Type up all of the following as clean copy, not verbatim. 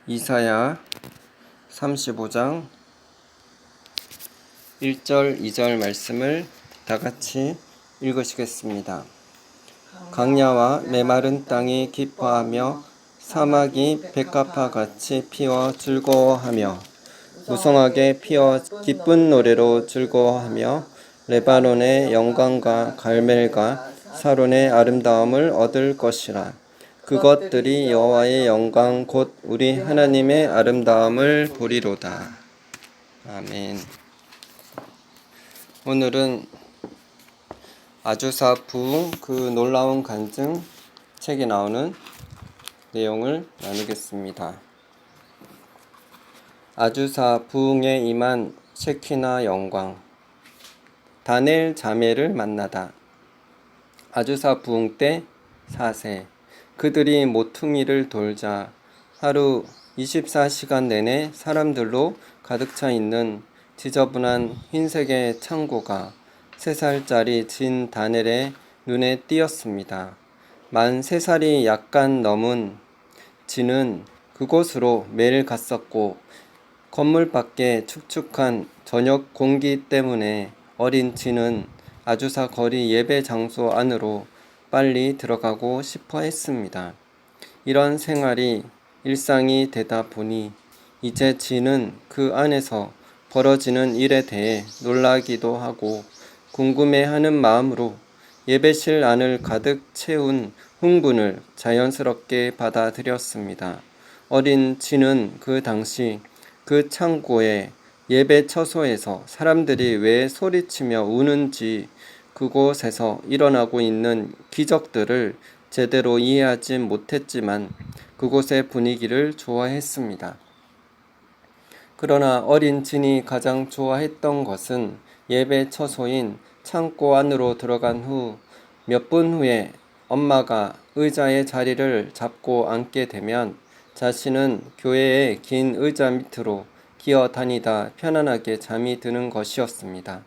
이사야 35장 1절 2절 말씀을 다 같이 읽으시겠습니다. 강야와 메마른 땅이 기뻐하며 사막이 백합화같이 피어 즐거워하며 무성하게 피어 기쁜 노래로 즐거워하며 레바논의 영광과 갈멜과 사론의 아름다움을 얻을 것이라. 그것들이 여호와의 영광 곧 우리 하나님의 아름다움을 보리로다. 아멘. 오늘은 아주사 부흥 그 놀라운 간증 책에 나오는 내용을 나누겠습니다. 아주사 부흥에 임한 셰키나 영광. 다니엘 자매를 만나다. 아주사 부흥 때 4세. 그들이 모퉁이를 돌자 하루 24시간 내내 사람들로 가득 차 있는 지저분한 흰색의 창고가 3살짜리 진 다니엘의 눈에 띄었습니다. 만 3살이 약간 넘은 진은 그곳으로 매일 갔었고 건물 밖의 축축한 저녁 공기 때문에 어린 진은 아주사 거리 예배 장소 안으로 빨리 들어가고 싶어 했습니다. 이런 생활이 일상이 되다 보니 이제 진은 그 안에서 벌어지는 일에 대해 놀라기도 하고 궁금해하는 마음으로 예배실 안을 가득 채운 흥분을 자연스럽게 받아들였습니다. 어린 진은 그 당시 그 창고의 예배 처소에서 사람들이 왜 소리치며 우는지 그곳에서 일어나고 있는 기적들을 제대로 이해하지 못했지만 그곳의 분위기를 좋아했습니다. 그러나 어린 진이 가장 좋아했던 것은 예배 처소인 창고 안으로 들어간 후 몇 분 후에 엄마가 의자의 자리를 잡고 앉게 되면 자신은 교회의 긴 의자 밑으로 기어 다니다 편안하게 잠이 드는 것이었습니다.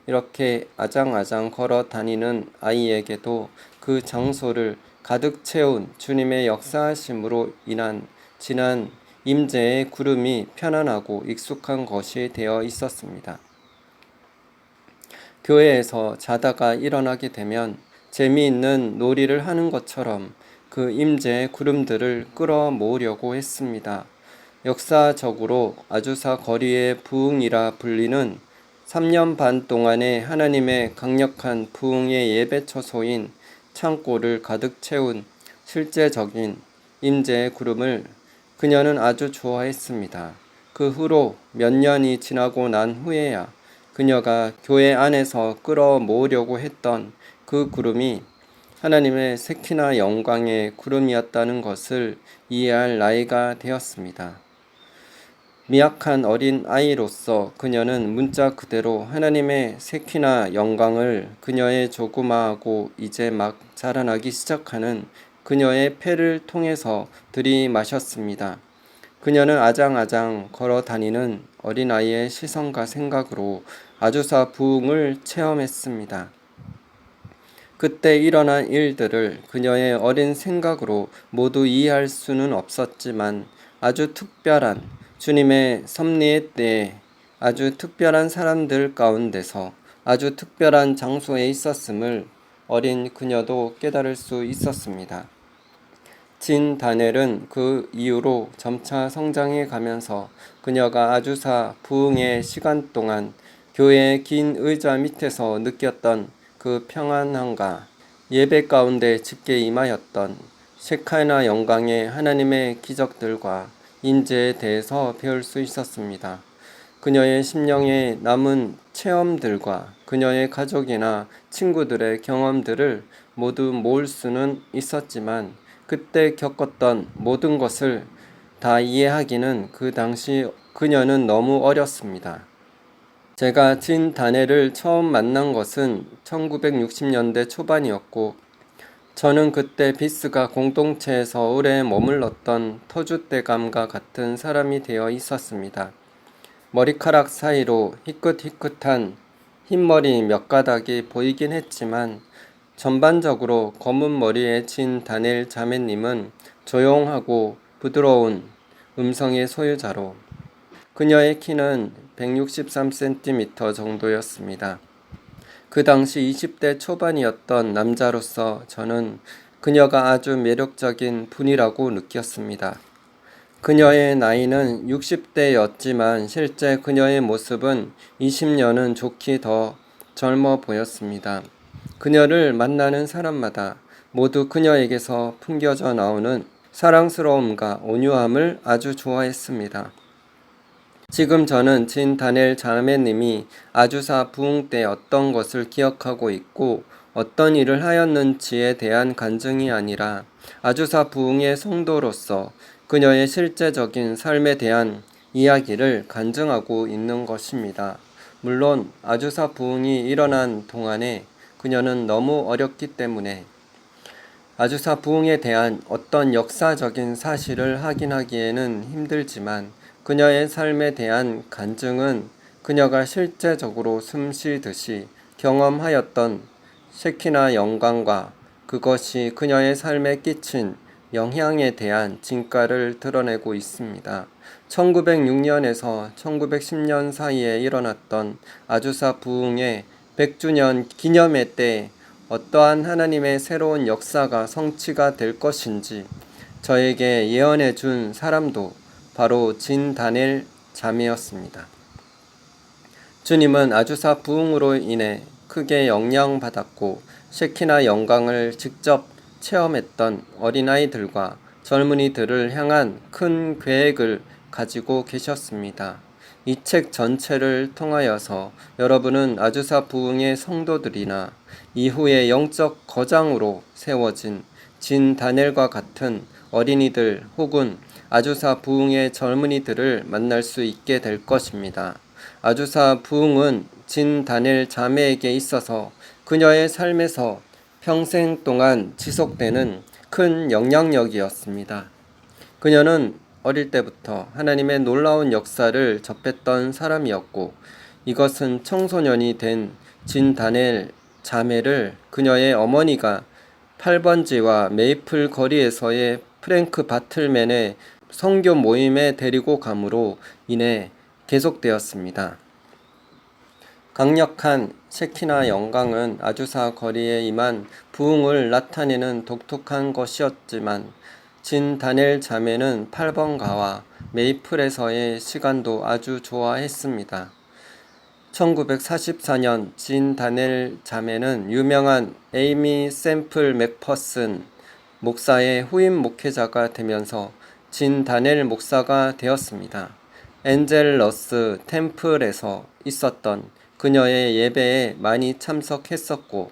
이렇게 아장아장 걸어 다니는 아이에게도 그 장소를 가득 채운 주님의 역사하심으로 인한 진한 임재의 구름이 편안하고 익숙한 것이 되어 있었습니다. 교회에서 자다가 일어나게 되면 재미있는 놀이를 하는 것처럼 그 임재의 구름들을 끌어모으려고 했습니다. 역사적으로 아주사 거리의 부흥이라 불리는 3년 반 동안의 하나님의 강력한 부흥의 예배 처소인 창고를 가득 채운 실제적인 임재의 구름을 그녀는 아주 좋아했습니다. 그 후로 몇 년이 지나고 난 후에야 그녀가 교회 안에서 끌어모으려고 했던 그 구름이 하나님의 세키나 영광의 구름이었다는 것을 이해할 나이가 되었습니다. 미약한 어린 아이로서 그녀는 문자 그대로 하나님의 세키나 영광을 그녀의 조그마하고 이제 막 자라나기 시작하는 그녀의 폐를 통해서 들이마셨습니다. 그녀는 아장아장 걸어 다니는 어린아이의 시선과 생각으로 아주사 부흥을 체험했습니다. 그때 일어난 일들을 그녀의 어린 생각으로 모두 이해할 수는 없었지만 아주 특별한 주님의 섭리의 때에 아주 특별한 사람들 가운데서 아주 특별한 장소에 있었음을 어린 그녀도 깨달을 수 있었습니다. 진 다니엘은 그 이후로 점차 성장해 가면서 그녀가 아주사 부흥의 시간 동안 교회의 긴 의자 밑에서 느꼈던 그 평안함과 예배 가운데 짙게 임하였던 셰카나 영광의 하나님의 기적들과 인재에 대해서 배울 수 있었습니다. 그녀의 심령에 남은 체험들과 그녀의 가족이나 친구들의 경험들을 모두 모을 수는 있었지만 그때 겪었던 모든 것을 다 이해하기는 그 당시 그녀는 너무 어렸습니다. 제가 진 다니엘을 처음 만난 것은 1960년대 초반이었고 저는 그때 비스가 공동체에서 오래 머물렀던 터줏대감과 같은 사람이 되어 있었습니다. 머리카락 사이로 희끗희끗한 흰머리 몇 가닥이 보이긴 했지만 전반적으로 검은 머리의 진 다니엘 자매님은 조용하고 부드러운 음성의 소유자로 그녀의 키는 163cm 정도였습니다. 그 당시 20대 초반이었던 남자로서 저는 그녀가 아주 매력적인 분이라고 느꼈습니다. 그녀의 나이는 60대였지만 실제 그녀의 모습은 20년은 좋게 더 젊어 보였습니다. 그녀를 만나는 사람마다 모두 그녀에게서 풍겨져 나오는 사랑스러움과 온유함을 아주 좋아했습니다. 지금 저는 진 다니엘 자매님이 아주사 부흥 때 어떤 것을 기억하고 있고 어떤 일을 하였는지에 대한 간증이 아니라 아주사 부흥의 성도로서 그녀의 실제적인 삶에 대한 이야기를 간증하고 있는 것입니다. 물론 아주사 부흥이 일어난 동안에 그녀는 너무 어렸기 때문에 아주사 부흥에 대한 어떤 역사적인 사실을 확인하기에는 힘들지만 그녀의 삶에 대한 간증은 그녀가 실제적으로 숨쉬듯이 경험하였던 셰키나 영광과 그것이 그녀의 삶에 끼친 영향에 대한 진가를 드러내고 있습니다. 1906년에서 1910년 사이에 일어났던 아주사 부흥의 100주년 기념회 때 어떠한 하나님의 새로운 역사가 성취가 될 것인지 저에게 예언해 준 사람도 바로 진 다니엘 자매였습니다. 주님은 아주사 부흥으로 인해 크게 영향받았고 셰키나 영광을 직접 체험했던 어린아이들과 젊은이들을 향한 큰 계획을 가지고 계셨습니다. 이 책 전체를 통하여서 여러분은 아주사 부흥의 성도들이나 이후에 영적 거장으로 세워진 진 다니엘과 같은 어린이들 혹은 아주사 부흥의 젊은이들을 만날 수 있게 될 것입니다. 아주사 부흥은 진 다니엘 자매에게 있어서 그녀의 삶에서 평생 동안 지속되는 큰 영향력이었습니다. 그녀는 어릴 때부터 하나님의 놀라운 역사를 접했던 사람이었고 이것은 청소년이 된 진 다니엘 자매를 그녀의 어머니가 8번지와 메이플 거리에서의 프랭크 바틀맨의 선교 모임에 데리고 감으로 인해 계속되었습니다. 강력한 셰키나 영광은 아주사 거리에 임한 부흥을 나타내는 독특한 것이었지만 진 다니엘 자매는 8번가와 메이플에서의 시간도 아주 좋아했습니다. 1944년 진 다니엘 자매는 유명한 에이미 샘플 맥퍼슨 목사의 후임 목회자가 되면서 진 다니엘 목사가 되었습니다. 엔젤러스 템플에서 있었던 그녀의 예배에 많이 참석했었고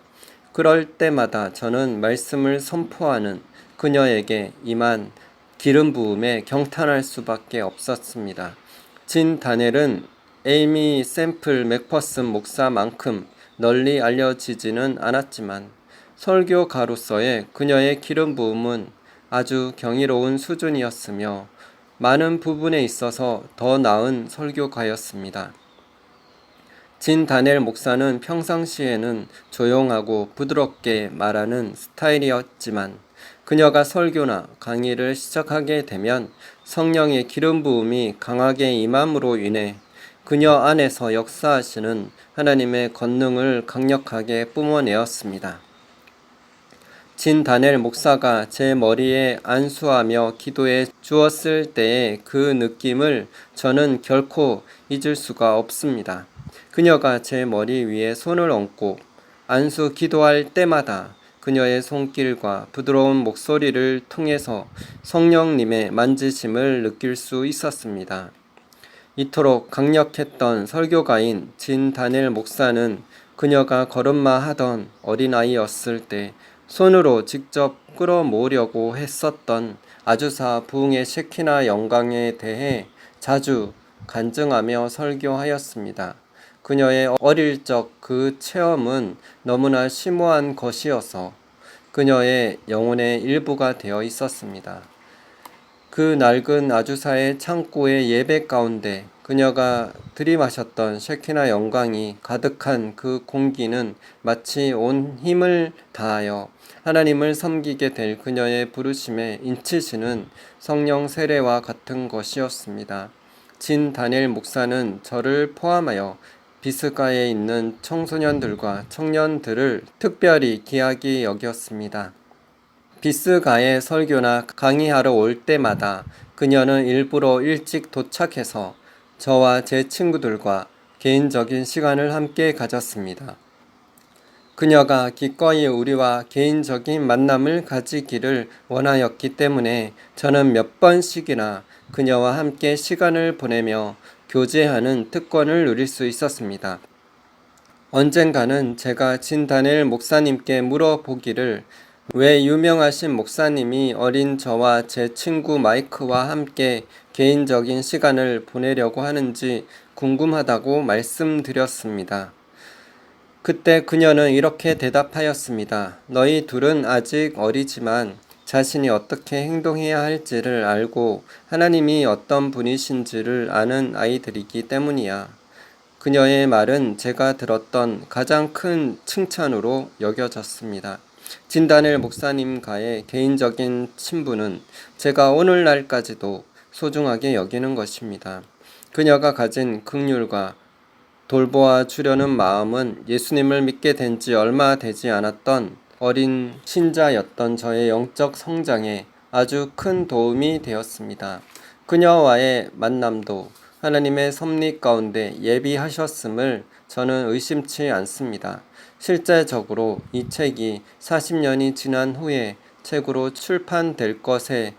그럴 때마다 저는 말씀을 선포하는 그녀에게 임한 기름 부음에 경탄할 수밖에 없었습니다. 진 다니엘은 에이미 샘플 맥퍼슨 목사만큼 널리 알려지지는 않았지만 설교가로서의 그녀의 기름 부음은 아주 경이로운 수준이었으며 많은 부분에 있어서 더 나은 설교가였습니다. 진 다니엘 목사는 평상시에는 조용하고 부드럽게 말하는 스타일이었지만 그녀가 설교나 강의를 시작하게 되면 성령의 기름 부음이 강하게 임함으로 인해 그녀 안에서 역사하시는 하나님의 권능을 강력하게 뿜어내었습니다. 진 다니엘 목사가 제 머리에 안수하며 기도해 주었을 때의 그 느낌을 저는 결코 잊을 수가 없습니다. 그녀가 제 머리 위에 손을 얹고 안수 기도할 때마다 그녀의 손길과 부드러운 목소리를 통해서 성령님의 만지심을 느낄 수 있었습니다. 이토록 강력했던 설교가인 진 다니엘 목사는 그녀가 걸음마 하던 어린아이였을 때 손으로 직접 끌어모으려고 했었던 아주사 부흥의 셰키나 영광에 대해 자주 간증하며 설교하였습니다. 그녀의 어릴 적 그 체험은 너무나 심오한 것이어서 그녀의 영혼의 일부가 되어 있었습니다. 그 낡은 아주사의 창고의 예배 가운데 그녀가 들이마셨던 셰키나 영광이 가득한 그 공기는 마치 온 힘을 다하여 하나님을 섬기게 될 그녀의 부르심에 인치시는 성령 세례와 같은 것이었습니다. 진 다니엘 목사는 저를 포함하여 비스가에 있는 청소년들과 청년들을 특별히 귀하게 여겼습니다. 비스가에 설교나 강의하러 올 때마다 그녀는 일부러 일찍 도착해서 저와 제 친구들과 개인적인 시간을 함께 가졌습니다. 그녀가 기꺼이 우리와 개인적인 만남을 가지기를 원하였기 때문에 저는 몇 번씩이나 그녀와 함께 시간을 보내며 교제하는 특권을 누릴 수 있었습니다. 언젠가는 제가 진 다니엘 목사님께 물어보기를 왜 유명하신 목사님이 어린 저와 제 친구 마이크와 함께 개인적인 시간을 보내려고 하는지 궁금하다고 말씀드렸습니다. 그때 그녀는 이렇게 대답하였습니다. 너희 둘은 아직 어리지만 자신이 어떻게 행동해야 할지를 알고 하나님이 어떤 분이신지를 아는 아이들이기 때문이야. 그녀의 말은 제가 들었던 가장 큰 칭찬으로 여겨졌습니다. 진 다니엘 목사님과의 개인적인 친분은 제가 오늘날까지도 소중하게 여기는 것입니다. 그녀가 가진 긍휼과 돌보아 주려는 마음은 예수님을 믿게 된 지 얼마 되지 않았던 어린 신자였던 저의 영적 성장에 아주 큰 도움이 되었습니다. 그녀와의 만남도 하나님의 섭리 가운데 예비하셨음을 저는 의심치 않습니다. 실제적으로 이 책이 40년이 지난 후에 책으로 출판될 것에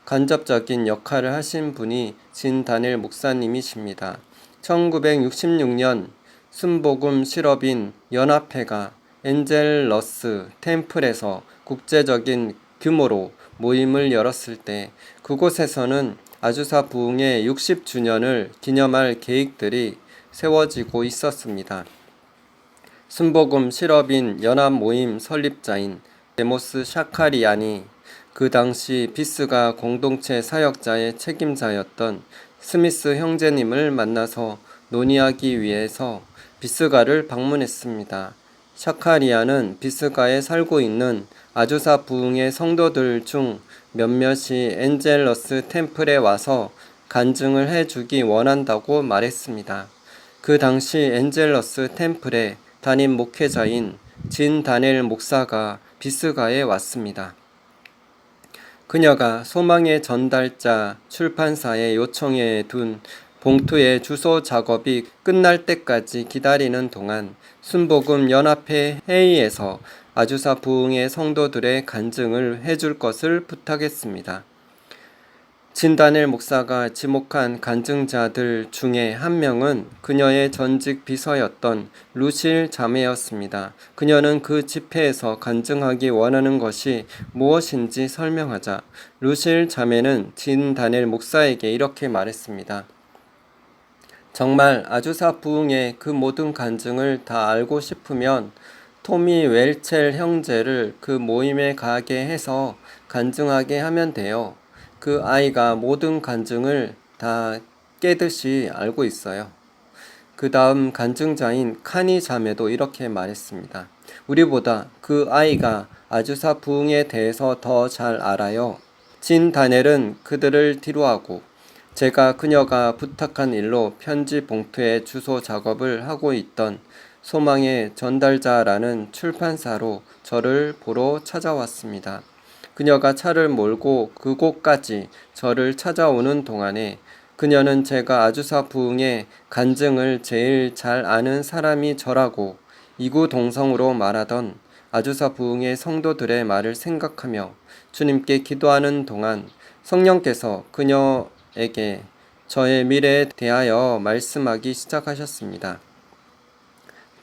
간접적인 역할을 하신 분이 진 다니엘 목사님이십니다. 1966년 순복음 실업인 연합회가 엔젤러스 템플에서 국제적인 규모로 모임을 열었을 때 그곳에서는 아주사 부흥의 60주년을 기념할 계획들이 세워지고 있었습니다. 순복음 실업인 연합 모임 설립자인 데모스 샤카리안이 그 당시 비스가 공동체 사역자의 책임자였던 스미스 형제님을 만나서 논의하기 위해서 비스가를 방문했습니다. 샤카리안은 비스가에 살고 있는 아주사 부흥의 성도들 중 몇몇이 엔젤러스 템플에 와서 간증을 해주기 원한다고 말했습니다. 그 당시 엔젤러스 템플의 담임 목회자인 진 다니엘 목사가 비스가에 왔습니다. 그녀가 소망의 전달자 출판사에 요청해 둔 봉투의 주소 작업이 끝날 때까지 기다리는 동안 순복음 연합회 회의에서 아주사 부흥의 성도들의 간증을 해줄 것을 부탁했습니다. 진 다니엘 목사가 지목한 간증자들 중에 한 명은 그녀의 전직 비서였던 루실 자매였습니다. 그녀는 그 집회에서 간증하기 원하는 것이 무엇인지 설명하자 루실 자매는 진 다니엘 목사에게 이렇게 말했습니다. 정말 아주사 부흥의 그 모든 간증을 다 알고 싶으면 토미 웰첼 형제를 그 모임에 가게 해서 간증하게 하면 돼요. 그 아이가 모든 간증을 다 깨듯이 알고 있어요. 그 다음 간증자인 카니 자매도 이렇게 말했습니다. 우리보다 그 아이가 아주사 부흥에 대해서 더 잘 알아요. 진 다니엘은 그들을 뒤로하고 제가 그녀가 부탁한 일로 편지 봉투의 주소 작업을 하고 있던 소망의 전달자라는 출판사로 저를 보러 찾아왔습니다. 그녀가 차를 몰고 그곳까지 저를 찾아오는 동안에 그녀는 제가 아주사 부흥의 간증을 제일 잘 아는 사람이 저라고 이구동성으로 말하던 아주사 부흥의 성도들의 말을 생각하며 주님께 기도하는 동안 성령께서 그녀에게 저의 미래에 대하여 말씀하기 시작하셨습니다.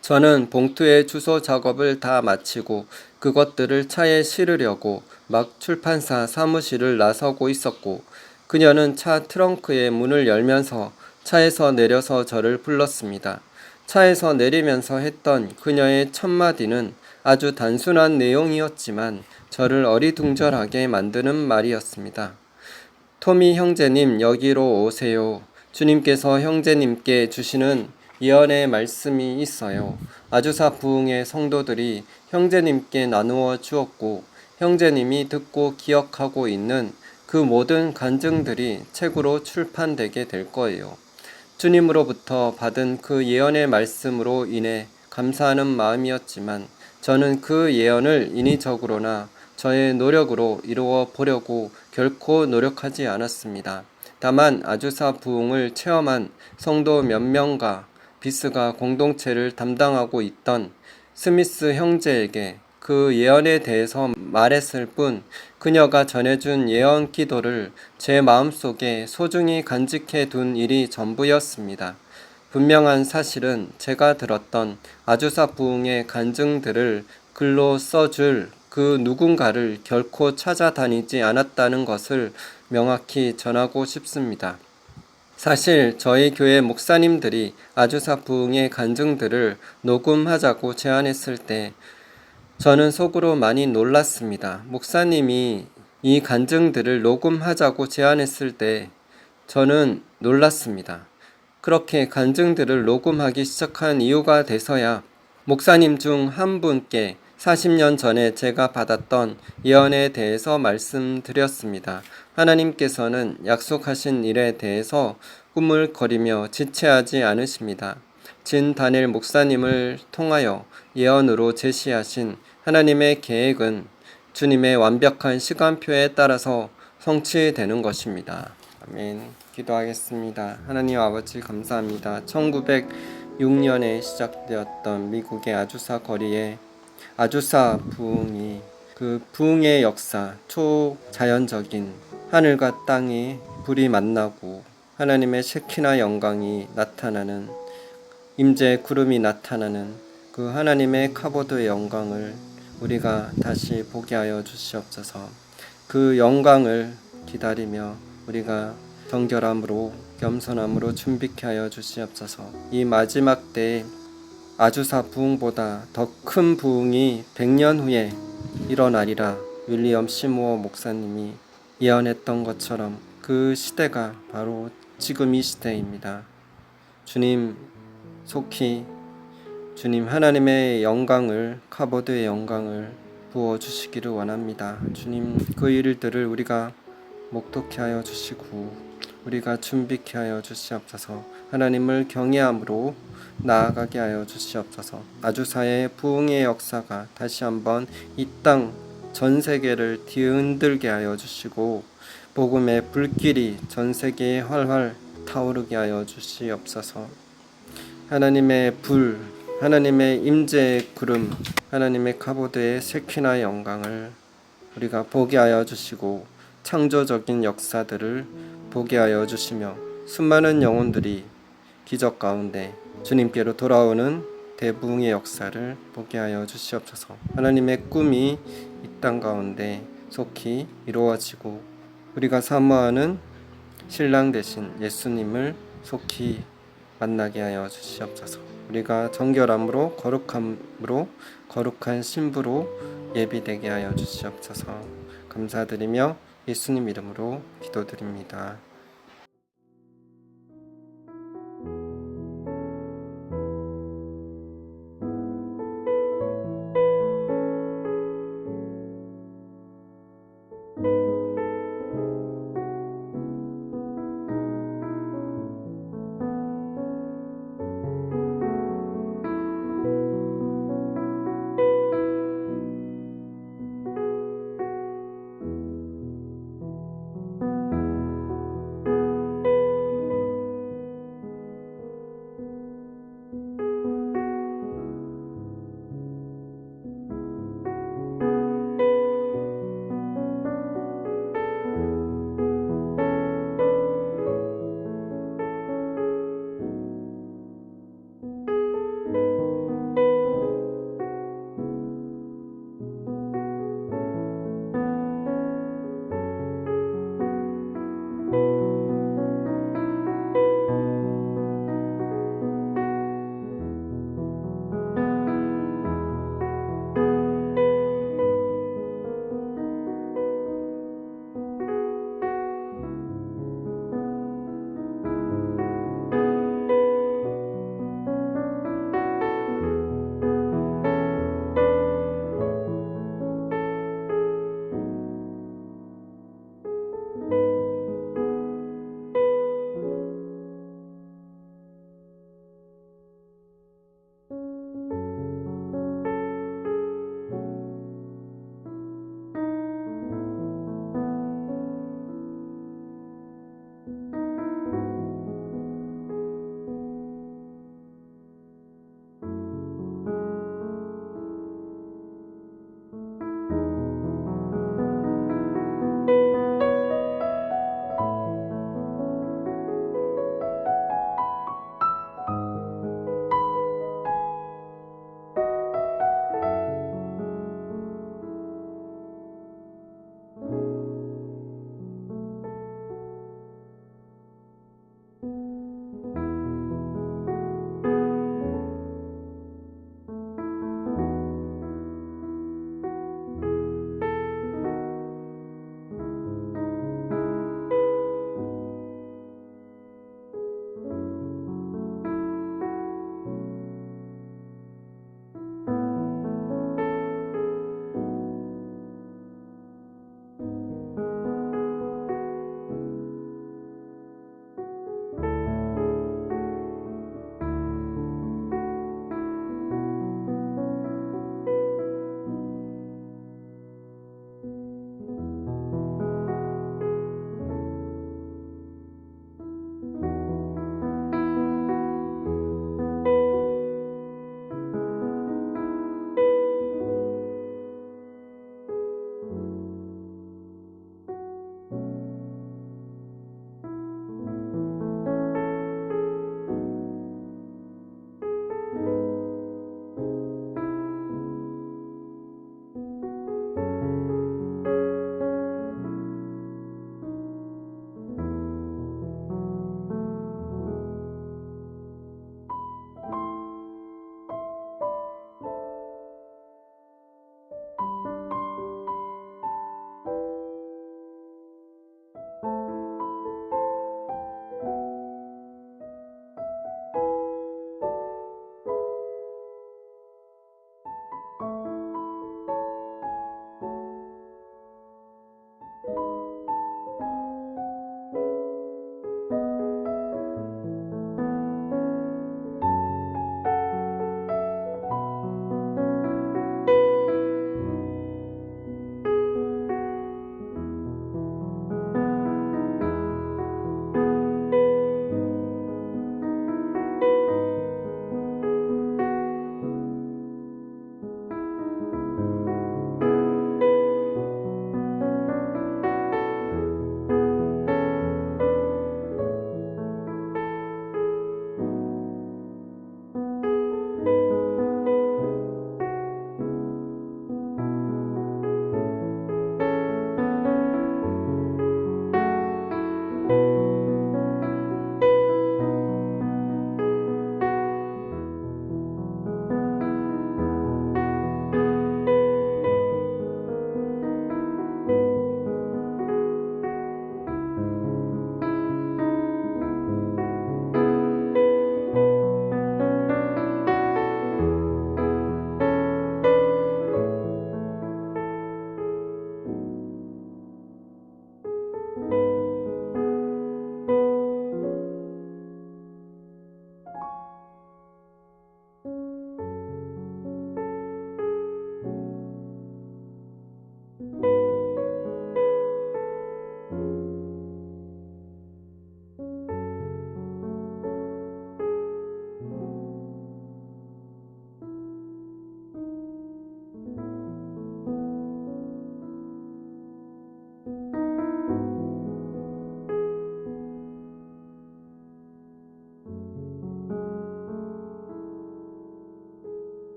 저는 봉투의 주소 작업을 다 마치고 그것들을 차에 실으려고 막 출판사 사무실을 나서고 있었고 그녀는 차 트렁크의 문을 열면서 차에서 내려서 저를 불렀습니다. 차에서 내리면서 했던 그녀의 첫 마디는 아주 단순한 내용이었지만 저를 어리둥절하게 만드는 말이었습니다. 토미 형제님 여기로 오세요. 주님께서 형제님께 주시는 예언의 말씀이 있어요. 아주사 부흥의 성도들이 형제님께 나누어 주었고 형제님이 듣고 기억하고 있는 그 모든 간증들이 책으로 출판되게 될 거예요. 주님으로부터 받은 그 예언의 말씀으로 인해 감사하는 마음이었지만 저는 그 예언을 인위적으로나 저의 노력으로 이루어 보려고 결코 노력하지 않았습니다. 다만 아주사 부흥을 체험한 성도 몇 명과 비스가 공동체를 담당하고 있던 스미스 형제에게 그 예언에 대해서 말했을 뿐 그녀가 전해준 예언 기도를 제 마음속에 소중히 간직해 둔 일이 전부였습니다. 분명한 사실은 제가 들었던 아주사 부흥의 간증들을 글로 써줄 그 누군가를 결코 찾아다니지 않았다는 것을 명확히 전하고 싶습니다. 사실 저희 교회 목사님들이 아주사 부흥의 간증들을 녹음하자고 제안했을 때 저는 속으로 많이 놀랐습니다. 목사님이 이 간증들을 녹음하자고 제안했을 때 저는 놀랐습니다. 그렇게 간증들을 녹음하기 시작한 이유가 돼서야 목사님 중 한 분께 40년 전에 제가 받았던 예언에 대해서 말씀드렸습니다. 하나님께서는 약속하신 일에 대해서 꾸물거리며 지체하지 않으십니다. 진 다니엘 목사님을 통하여 예언으로 제시하신 하나님의 계획은 주님의 완벽한 시간표에 따라서 성취되는 것입니다. 아멘. 기도하겠습니다. 하나님 아버지 감사합니다. 1906년에 시작되었던 미국의 아주사 거리에 아주사 부흥이 그 부흥의 역사, 초자연적인 하늘과 땅이 불이 만나고 하나님의 셰키나 영광이 나타나는 임재 구름이 나타나는 그 하나님의 카보드의 영광을 우리가 다시 보게 하여 주시옵소서. 그 영광을 기다리며 우리가 정결함으로 겸손함으로 준비케 하여 주시옵소서. 이 마지막 때에 아주사 부흥보다 더 큰 부흥이 100년 후에 일어나리라 윌리엄 시모어 목사님이 예언했던 것처럼 그 시대가 바로 지금 이 시대입니다. 주님 속히 주님 하나님의 영광을 카보드의 영광을 부어주시기를 원합니다. 주님 그 일들을 우리가 목독케 하여 주시고 우리가 준비케 하여 주시옵소서. 하나님을 경외함으로 나아가게 하여 주시옵소서. 아주사의 부흥의 역사가 다시 한번 이 땅 전 세계를 뒤흔들게 하여 주시고 복음의 불길이 전 세계에 활활 타오르게 하여 주시옵소서. 하나님의 불, 하나님의 임재의 구름, 하나님의 카보드의 세키나 영광을 우리가 보게 하여 주시고 창조적인 역사들을 보게 하여 주시며 수많은 영혼들이 기적 가운데 주님께로 돌아오는 대부흥의 역사를 보게 하여 주시옵소서. 하나님의 꿈이 이 땅 가운데 속히 이루어지고 우리가 사모하는 신랑 되신 예수님을 속히 만나게 하여 주시옵소서. 우리가 정결함으로 거룩함으로 거룩한 신부로 예비되게 하여 주시옵소서. 감사드리며 예수님 이름으로 기도드립니다.